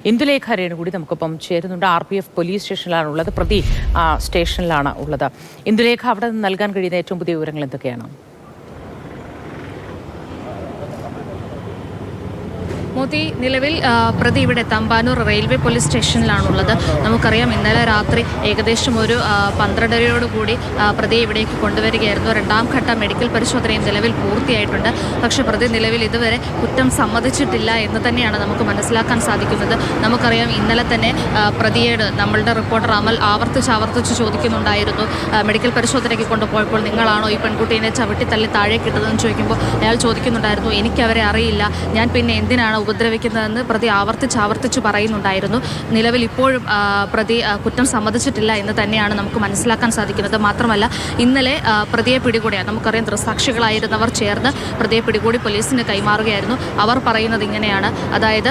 ഇന്ദുലേഖ രേണു കൂടി നമുക്കൊപ്പം ചേരുന്നുണ്ട്. RPF പോലീസ് സ്റ്റേഷനിലാണ് ഉള്ളത്, പ്രതി സ്റ്റേഷനിലാണ് ഉള്ളത്. ഇന്ദുലേഖ, അവിടെ നിന്ന് നൽകാൻ കഴിയുന്ന ഏറ്റവും പുതിയ വിവരങ്ങൾ എന്തൊക്കെയാണ്? മോദി, നിലവിൽ പ്രതി ഇവിടെ തമ്പാനൂർ റെയിൽവേ പോലീസ് സ്റ്റേഷനിലാണുള്ളത്. നമുക്കറിയാം, ഇന്നലെ രാത്രി ഏകദേശം ഒരു 12:30 പ്രതിയെ ഇവിടേക്ക് കൊണ്ടുവരികയായിരുന്നു. രണ്ടാം ഘട്ട മെഡിക്കൽ പരിശോധനയും നിലവിൽ പൂർത്തിയായിട്ടുണ്ട്. പക്ഷേ പ്രതി നിലവിൽ ഇതുവരെ കുറ്റം സമ്മതിച്ചിട്ടില്ല എന്ന് തന്നെയാണ് നമുക്ക് മനസ്സിലാക്കാൻ സാധിക്കുന്നത്. നമുക്കറിയാം, ഇന്നലെ തന്നെ പ്രതിയോട് നമ്മളുടെ റിപ്പോർട്ടർ അമൽ ആവർത്തിച്ച് ചോദിക്കുന്നുണ്ടായിരുന്നു, മെഡിക്കൽ പരിശോധനയ്ക്ക് കൊണ്ടുപോയപ്പോൾ നിങ്ങളാണോ ഈ പെൺകുട്ടീനെ ചവിട്ടി തള്ളി താഴേക്കിട്ടതെന്ന് ചോദിക്കുമ്പോൾ അയാൾ ചോദിക്കുന്നുണ്ടായിരുന്നു, എനിക്കവരെ അറിയില്ല, ഞാൻ പിന്നെ എന്തിനാണ് ഉപദ്രവിക്കുന്നതെന്ന് പ്രതി ആവർത്തിച്ച് പറയുന്നുണ്ടായിരുന്നു. നിലവിൽ ഇപ്പോഴും പ്രതി കുറ്റം സമ്മതിച്ചിട്ടില്ല എന്ന് തന്നെയാണ് നമുക്ക് മനസ്സിലാക്കാൻ സാധിക്കുന്നത്. മാത്രമല്ല, ഇന്നലെ പ്രതിയെ പിടികൂടിയ, നമുക്കറിയാം, ദൃക്സാക്ഷികളായിരുന്നവർ ചേർന്ന് പ്രതിയെ പിടികൂടി പോലീസിന് കൈമാറുകയായിരുന്നു. അവർ പറയുന്നത് ഇങ്ങനെയാണ്, അതായത്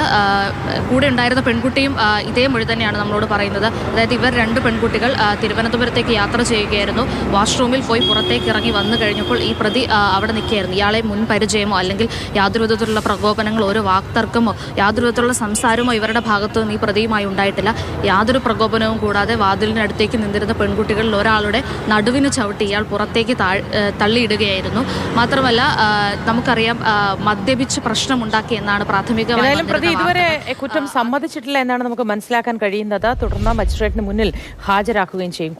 കൂടെ ഉണ്ടായിരുന്ന പെൺകുട്ടിയും ഇതേ മൊഴി തന്നെയാണ് നമ്മളോട് പറയുന്നത്. അതായത് ഇവർ രണ്ട് പെൺകുട്ടികൾ തിരുവനന്തപുരത്തേക്ക് യാത്ര ചെയ്യുകയായിരുന്നു. വാഷ്റൂമിൽ പോയി പുറത്തേക്ക് ഇറങ്ങി വന്നു കഴിഞ്ഞപ്പോൾ ഈ പ്രതി അവിടെ നിൽക്കുകയായിരുന്നു. ഇയാളെ മുൻ പരിചയമോ അല്ലെങ്കിൽ യാതൊരു വിധത്തിലുള്ള പ്രകോപനങ്ങളോ ഒരു വാക്തർക്കമോ യാതൊരു വിധത്തിലുള്ള സംസാരമോ ഇവരുടെ ഭാഗത്തു നിന്ന് ഈ പ്രതിയുമായി ഉണ്ടായിട്ടില്ല. യാതൊരു പ്രകോപനവും കൂടാതെ വാതിലിനടുത്തേക്ക് നിന്നിരുന്ന പെൺകുട്ടികളിൽ ഒരാളുടെ നടുവിന് ചവിട്ടി ഇയാൾ പുറത്തേക്ക് തള്ളിയിടുകയായിരുന്നു. മാത്രമല്ല, നമുക്കറിയാം, മദ്യപിച്ച് പ്രശ്നമുണ്ടാക്കി എന്നാണ് പ്രാഥമികമായി പ്രതി ഇതുവരെ കുറ്റം സമ്മതിച്ചിട്ടില്ല എന്നാണ് നമുക്ക് മനസ്സിലാക്കാൻ കഴിയുന്നത്. തുടർന്ന് മജിസ്ട്രേറ്റിന് മുന്നിൽ ഹാജരാക്കുകയും ചെയ്യും.